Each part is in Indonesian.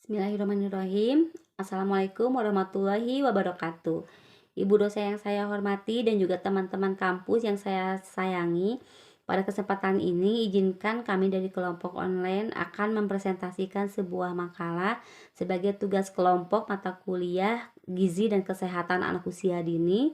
Bismillahirrahmanirrahim. Assalamualaikum warahmatullahi wabarakatuh. Ibu dosen yang saya hormati dan juga teman-teman kampus yang saya sayangi, pada kesempatan ini izinkan kami dari kelompok online akan mempresentasikan sebuah makalah sebagai tugas kelompok mata kuliah Gizi dan Kesehatan Anak Usia Dini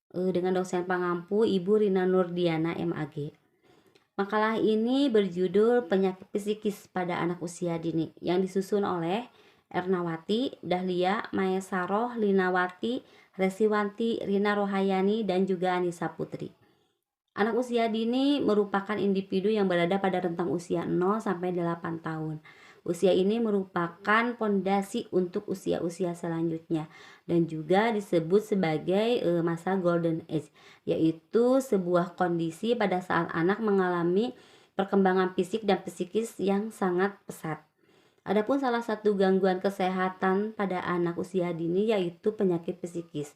dengan dosen pengampu Ibu Rina Nurdiana MAG. Makalah ini berjudul Penyakit Psikis pada Anak Usia Dini yang disusun oleh Ernawati, Dahlia, Maesaroh, Linawati, Resiwanti, Rina Rohayani, dan juga Anissa Putri. Anak usia dini merupakan individu yang berada pada rentang usia 0 sampai 8 tahun. Usia ini merupakan pondasi untuk usia-usia selanjutnya dan juga disebut sebagai masa golden age, yaitu sebuah kondisi pada saat anak mengalami perkembangan fisik dan psikis yang sangat pesat. Adapun salah satu gangguan kesehatan pada anak usia dini yaitu penyakit psikis.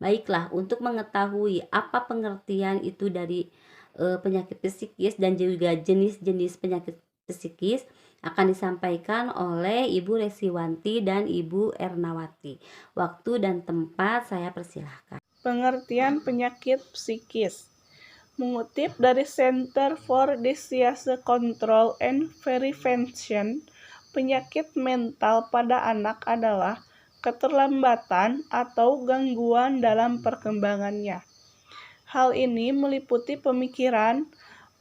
Baiklah, untuk mengetahui apa pengertian itu dari penyakit psikis dan juga jenis-jenis penyakit psikis akan disampaikan oleh Ibu Resiwanti dan Ibu Ernawati. Waktu dan tempat saya persilahkan. Pengertian penyakit psikis. Mengutip dari Center for Disease Control and Prevention, penyakit mental pada anak adalah keterlambatan atau gangguan dalam perkembangannya. Hal ini meliputi pemikiran,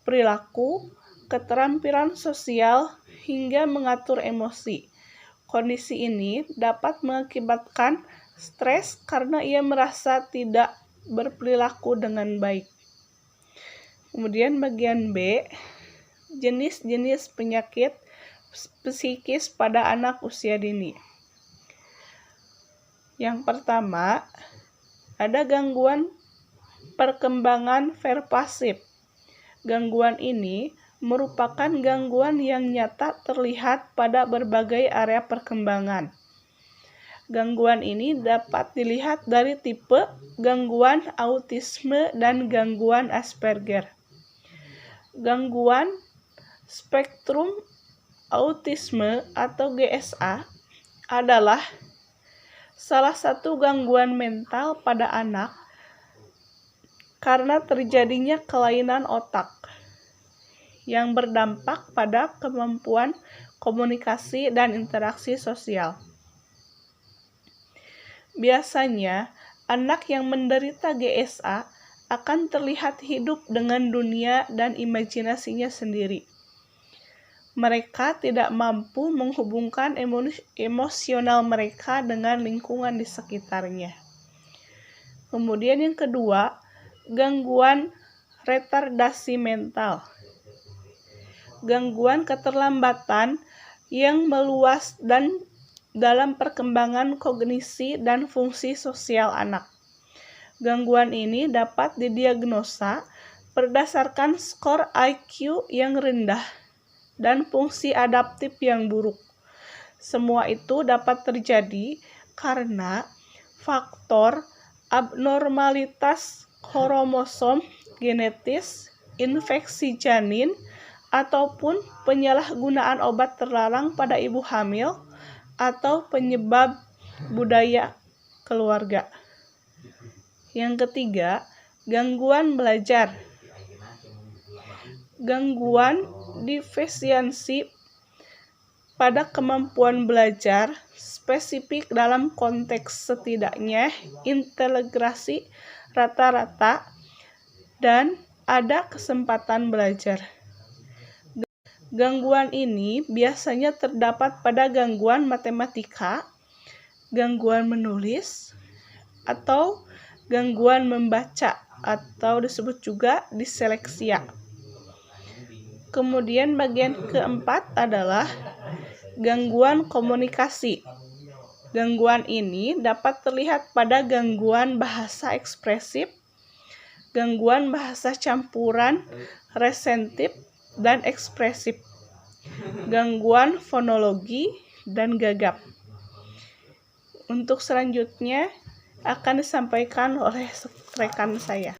perilaku, keterampilan sosial, hingga mengatur emosi. Kondisi ini dapat mengakibatkan stres karena ia merasa tidak berperilaku dengan baik. Kemudian bagian B, jenis-jenis penyakit psikis pada anak usia dini. Yang pertama, ada gangguan perkembangan pervasif. Gangguan ini merupakan gangguan yang nyata terlihat pada berbagai area perkembangan. Gangguan ini dapat dilihat dari tipe gangguan autisme dan gangguan Asperger. Gangguan spektrum autisme atau GSA adalah salah satu gangguan mental pada anak karena terjadinya kelainan otak yang berdampak pada kemampuan komunikasi dan interaksi sosial. Biasanya, anak yang menderita GSA akan terlihat hidup dengan dunia dan imajinasinya sendiri. Mereka tidak mampu menghubungkan emosional mereka dengan lingkungan di sekitarnya. Kemudian yang kedua, gangguan retardasi mental. Gangguan keterlambatan yang meluas dan dalam perkembangan kognisi dan fungsi sosial anak. Gangguan ini dapat didiagnosa berdasarkan skor IQ yang rendah dan fungsi adaptif yang buruk. Semua itu dapat terjadi karena faktor abnormalitas kromosom genetis, infeksi janin, ataupun penyalahgunaan obat terlarang pada ibu hamil, atau penyebab budaya keluarga. Yang ketiga, gangguan belajar. Gangguan defisiensi pada kemampuan belajar spesifik dalam konteks setidaknya integrasi rata-rata dan ada kesempatan belajar. Gangguan ini biasanya terdapat pada gangguan matematika, gangguan menulis, atau gangguan membaca atau disebut juga disleksia. Kemudian bagian keempat adalah gangguan komunikasi. Gangguan ini dapat terlihat pada gangguan bahasa ekspresif, gangguan bahasa campuran, resentif, dan ekspresif, gangguan fonologi, dan gagap. Untuk selanjutnya akan disampaikan oleh rekan saya.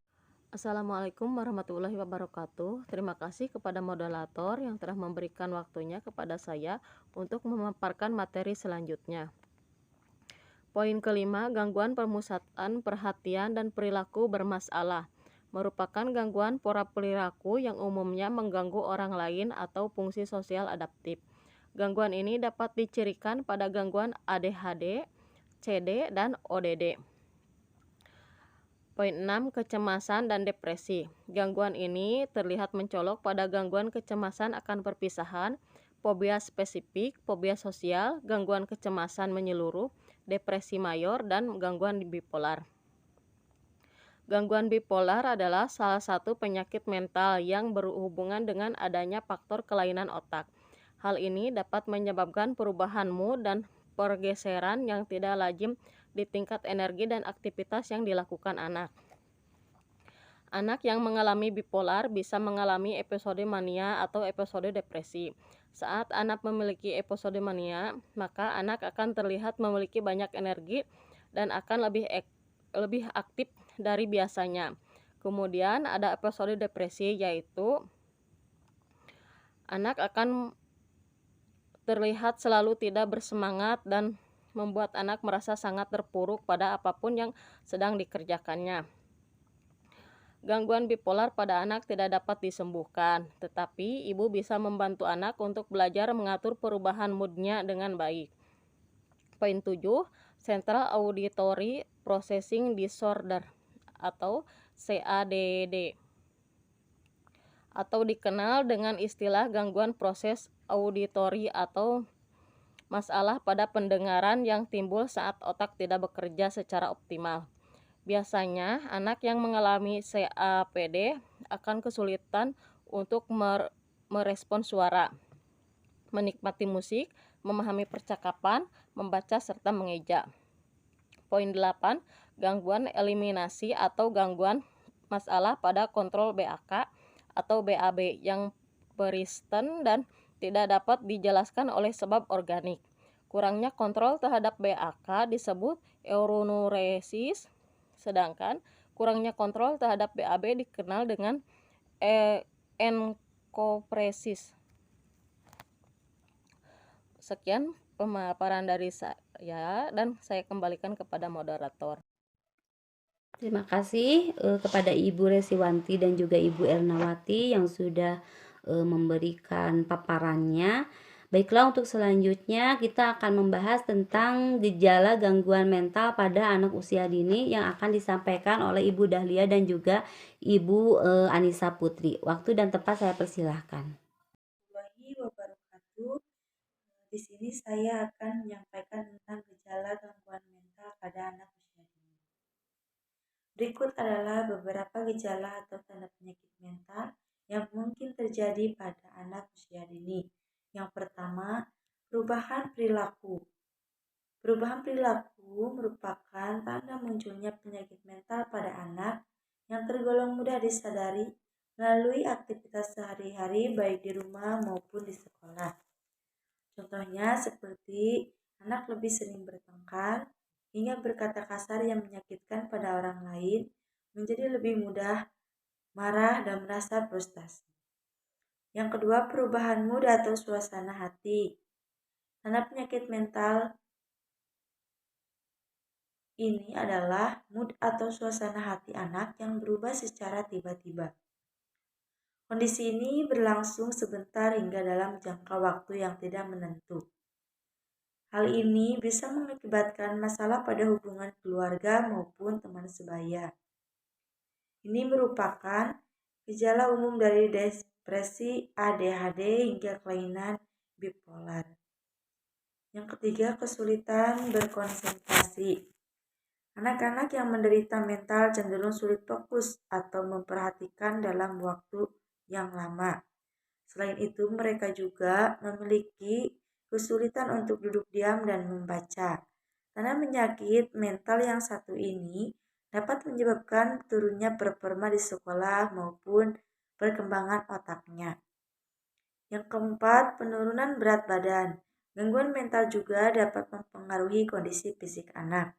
Assalamualaikum warahmatullahi wabarakatuh. Terima kasih kepada moderator yang telah memberikan waktunya kepada saya untuk memaparkan materi selanjutnya. Poin kelima, gangguan pemusatan perhatian dan perilaku bermasalah merupakan gangguan pola perilaku yang umumnya mengganggu orang lain atau fungsi sosial adaptif. Gangguan ini dapat dicirikan pada gangguan ADHD, CD, dan ODD. Poin 6, kecemasan dan depresi. Gangguan ini terlihat mencolok pada gangguan kecemasan akan perpisahan, fobia spesifik, fobia sosial, gangguan kecemasan menyeluruh, depresi mayor, dan gangguan bipolar. Gangguan bipolar adalah salah satu penyakit mental yang berhubungan dengan adanya faktor kelainan otak. Hal ini dapat menyebabkan perubahan mood dan pergeseran yang tidak lazim di tingkat energi dan aktivitas yang dilakukan anak. Anak yang mengalami bipolar bisa mengalami episode mania atau episode depresi. Saat anak memiliki episode mania, maka anak akan terlihat memiliki banyak energi dan akan lebih aktif dari biasanya. Kemudian ada episode depresi, yaitu anak akan terlihat selalu tidak bersemangat dan membuat anak merasa sangat terpuruk pada apapun yang sedang dikerjakannya. Gangguan bipolar pada anak tidak dapat disembuhkan, tetapi ibu bisa membantu anak untuk belajar mengatur perubahan moodnya dengan baik. Poin 7, Central Auditory Processing Disorder atau CADD, atau dikenal dengan istilah gangguan proses auditori atau masalah pada pendengaran yang timbul saat otak tidak bekerja secara optimal. Biasanya, anak yang mengalami CAPD akan kesulitan untuk merespons suara, menikmati musik, memahami percakapan, membaca, serta mengeja. Poin 8, gangguan eliminasi atau gangguan masalah pada kontrol BAK atau BAB yang persisten dan tidak dapat dijelaskan oleh sebab organik. Kurangnya kontrol terhadap BAK disebut eunuresis, sedangkan kurangnya kontrol terhadap BAB dikenal dengan enkopresis. Sekian pemaparan dari saya dan saya kembalikan kepada moderator. Terima kasih kepada Ibu Resiwanti dan juga Ibu Ernawati yang sudah memberikan paparannya. Baiklah, untuk selanjutnya kita akan membahas tentang gejala gangguan mental pada anak usia dini yang akan disampaikan oleh Ibu Dahlia dan juga Ibu Anissa Putri. Waktu dan tempat saya persilahkan. Warahmatullahi wabarakatuh. Di sini saya akan menyampaikan tentang gejala gangguan mental pada anak usia dini. Berikut adalah beberapa gejala atau tanda penyakit mental yang mungkin terjadi pada anak usia dini. Yang pertama, perubahan perilaku. Perubahan perilaku merupakan tanda munculnya penyakit mental pada anak yang tergolong mudah disadari melalui aktivitas sehari-hari baik di rumah maupun di sekolah. Contohnya seperti anak lebih sering bertengkar hingga berkata kasar yang menyakitkan pada orang lain, menjadi lebih mudah marah dan merasa frustasi. Yang kedua, perubahan mood atau suasana hati. Tanda penyakit mental ini adalah mood atau suasana hati anak yang berubah secara tiba-tiba. Kondisi ini berlangsung sebentar hingga dalam jangka waktu yang tidak menentu. Hal ini bisa mengakibatkan masalah pada hubungan keluarga maupun teman sebaya. Ini merupakan gejala umum dari depresi, ADHD, hingga kelainan bipolar. Yang ketiga, kesulitan berkonsentrasi. Anak-anak yang menderita mental cenderung sulit fokus atau memperhatikan dalam waktu yang lama. Selain itu, mereka juga memiliki kesulitan untuk duduk diam dan membaca. Tanda penyakit mental yang satu ini dapat menyebabkan turunnya performa di sekolah maupun perkembangan otaknya. Yang keempat, penurunan berat badan. Gangguan mental juga dapat mempengaruhi kondisi fisik anak.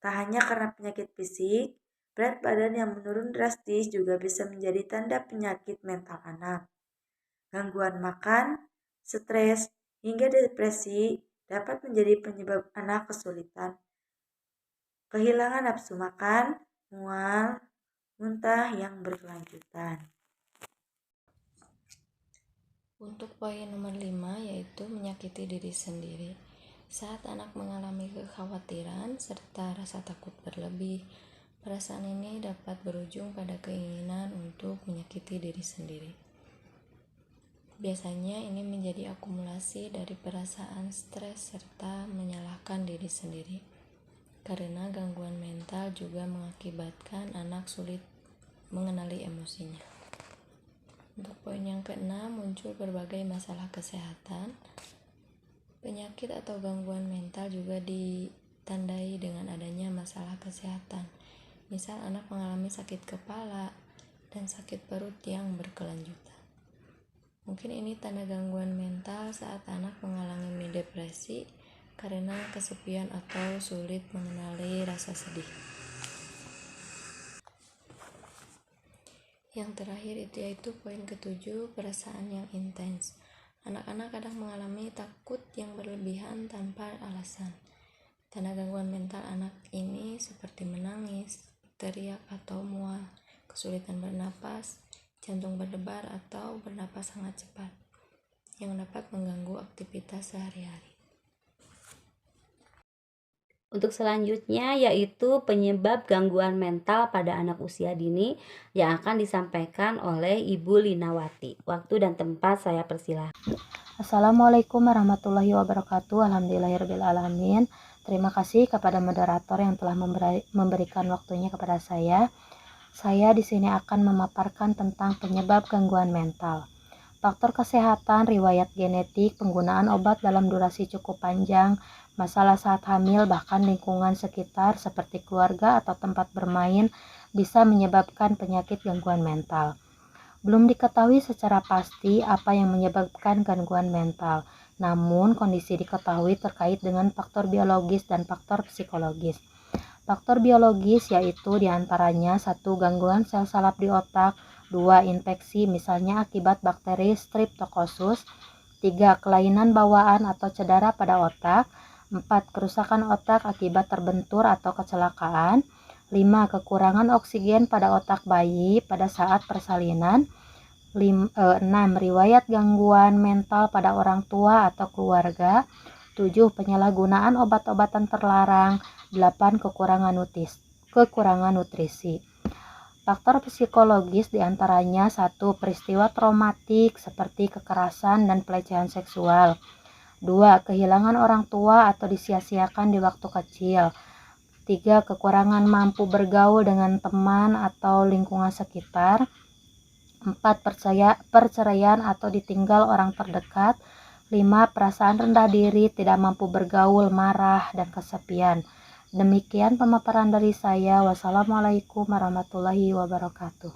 Tak hanya karena penyakit fisik, Berat badan yang menurun drastis juga bisa menjadi tanda penyakit mental anak. Gangguan makan, stres, hingga depresi dapat menjadi penyebab anak kesulitan kehilangan nafsu makan, mual, muntah yang berkelanjutan. Untuk poin nomor 5 yaitu menyakiti diri sendiri. Saat anak mengalami kekhawatiran serta rasa takut berlebih, perasaan ini dapat berujung pada keinginan untuk menyakiti diri sendiri. Biasanya ini menjadi akumulasi dari perasaan stres serta menyalahkan diri sendiri. Karena gangguan mental juga mengakibatkan anak sulit mengenali emosinya. Untuk poin yang ke-6, muncul berbagai masalah kesehatan. Penyakit atau gangguan mental juga ditandai dengan adanya masalah kesehatan. Misal anak mengalami sakit kepala dan sakit perut yang berkelanjutan. Mungkin ini tanda gangguan mental saat anak mengalami depresi karena kesepian atau sulit mengenali rasa sedih. Yang terakhir yaitu poin ke-7, perasaan yang intens. Anak-anak kadang mengalami takut yang berlebihan tanpa alasan. Tanda gangguan mental anak ini seperti menangis, teriak atau mual, kesulitan bernapas, jantung berdebar atau bernapas sangat cepat, yang dapat mengganggu aktivitas sehari-hari. Untuk selanjutnya yaitu penyebab gangguan mental pada anak usia dini yang akan disampaikan oleh Ibu Linawati. Waktu dan tempat saya persilahkan. Assalamualaikum warahmatullahi wabarakatuh. Alhamdulillahirrabbilalamin. Terima kasih kepada moderator yang telah memberikan waktunya kepada saya. Saya di sini akan memaparkan tentang penyebab gangguan mental. Faktor kesehatan, riwayat genetik, penggunaan obat dalam durasi cukup panjang, masalah saat hamil, bahkan lingkungan sekitar seperti keluarga atau tempat bermain bisa menyebabkan penyakit gangguan mental. Belum diketahui secara pasti apa yang menyebabkan gangguan mental, namun kondisi diketahui terkait dengan faktor biologis dan faktor psikologis. Faktor biologis yaitu diantaranya 1. Gangguan sel salap di otak, 2. Infeksi misalnya akibat bakteri Streptococcus, 3. Kelainan bawaan atau cedera pada otak, 4. Kerusakan otak akibat terbentur atau kecelakaan, 5. Kekurangan oksigen pada otak bayi pada saat persalinan, 6. Riwayat gangguan mental pada orang tua atau keluarga, 7. Penyalahgunaan obat-obatan terlarang, 8. Kekurangan nutrisi. Faktor psikologis diantaranya 1. Peristiwa traumatik seperti kekerasan dan pelecehan seksual, 2. Kehilangan orang tua atau disia-siakan di waktu kecil, 3. Kekurangan mampu bergaul dengan teman atau lingkungan sekitar, 4. Perceraian atau ditinggal orang terdekat, 5. Perasaan rendah diri, tidak mampu bergaul, marah, dan kesepian. Demikian pemaparan dari saya. Wassalamualaikum warahmatullahi wabarakatuh.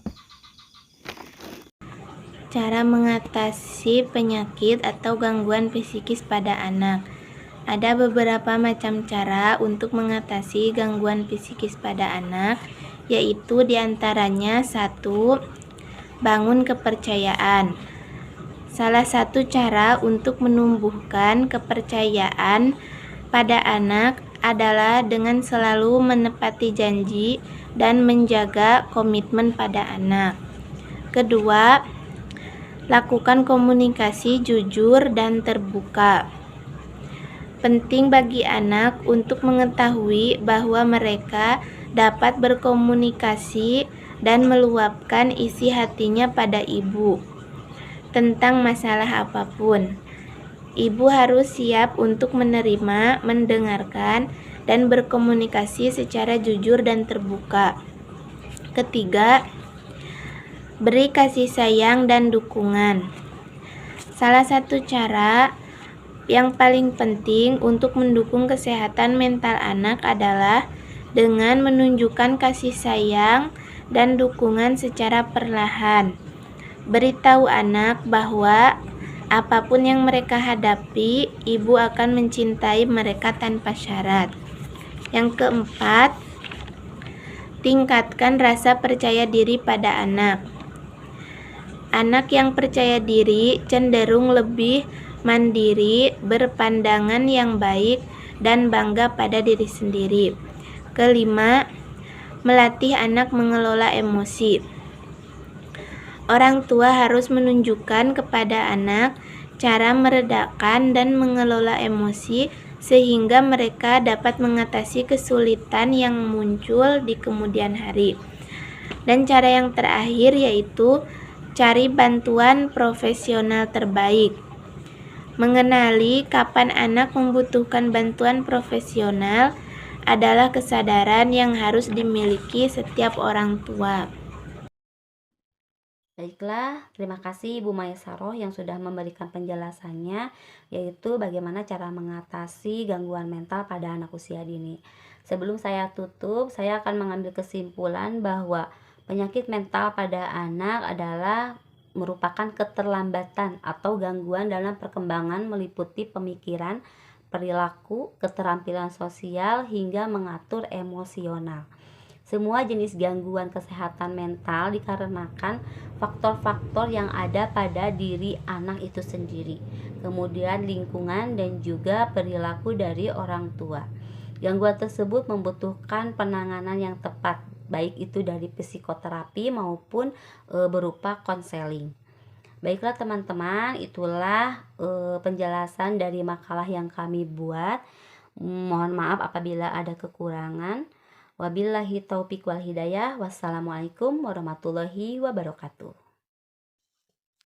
Cara mengatasi penyakit atau gangguan psikis pada anak. Ada beberapa macam cara untuk mengatasi gangguan psikis pada anak, yaitu diantaranya 1. Bangun kepercayaan. Salah satu cara untuk menumbuhkan kepercayaan pada anak adalah dengan selalu menepati janji dan menjaga komitmen pada anak. Kedua, lakukan komunikasi jujur dan terbuka. Penting bagi anak untuk mengetahui bahwa mereka dapat berkomunikasi dan meluapkan isi hatinya pada ibu tentang masalah apapun. Ibu harus siap untuk menerima, mendengarkan, dan berkomunikasi secara jujur dan terbuka. Ketiga, beri kasih sayang dan dukungan. Salah satu cara yang paling penting untuk mendukung kesehatan mental anak adalah dengan menunjukkan kasih sayang dan dukungan secara perlahan. Beritahu anak bahwa apapun yang mereka hadapi, ibu akan mencintai mereka tanpa syarat. Yang keempat, Tingkatkan rasa percaya diri pada anak. Anak yang percaya diri cenderung lebih mandiri, berpandangan yang baik, dan bangga pada diri sendiri. Kelima, melatih anak mengelola emosi. Orang tua harus menunjukkan kepada anak cara meredakan dan mengelola emosi sehingga mereka dapat mengatasi kesulitan yang muncul di kemudian hari. Dan cara yang terakhir yaitu cari bantuan profesional terbaik. Mengenali kapan anak membutuhkan bantuan profesional adalah kesadaran yang harus dimiliki setiap orang tua. Baiklah, terima kasih Ibu Maesaroh yang sudah memberikan penjelasannya, yaitu bagaimana cara mengatasi gangguan mental pada anak usia dini. Sebelum saya tutup, saya akan mengambil kesimpulan bahwa penyakit mental pada anak adalah merupakan keterlambatan atau gangguan dalam perkembangan meliputi pemikiran, perilaku, keterampilan sosial, hingga mengatur emosional. Semua jenis gangguan kesehatan mental dikarenakan faktor-faktor yang ada pada diri anak itu sendiri, kemudian lingkungan dan juga perilaku dari orang tua. Gangguan tersebut membutuhkan penanganan yang tepat, baik itu dari psikoterapi maupun berupa konseling. Baiklah teman-teman, itulah penjelasan dari makalah yang kami buat. Mohon maaf apabila ada kekurangan. Wabillahi taufiq wal hidayah. Wassalamualaikum warahmatullahi wabarakatuh.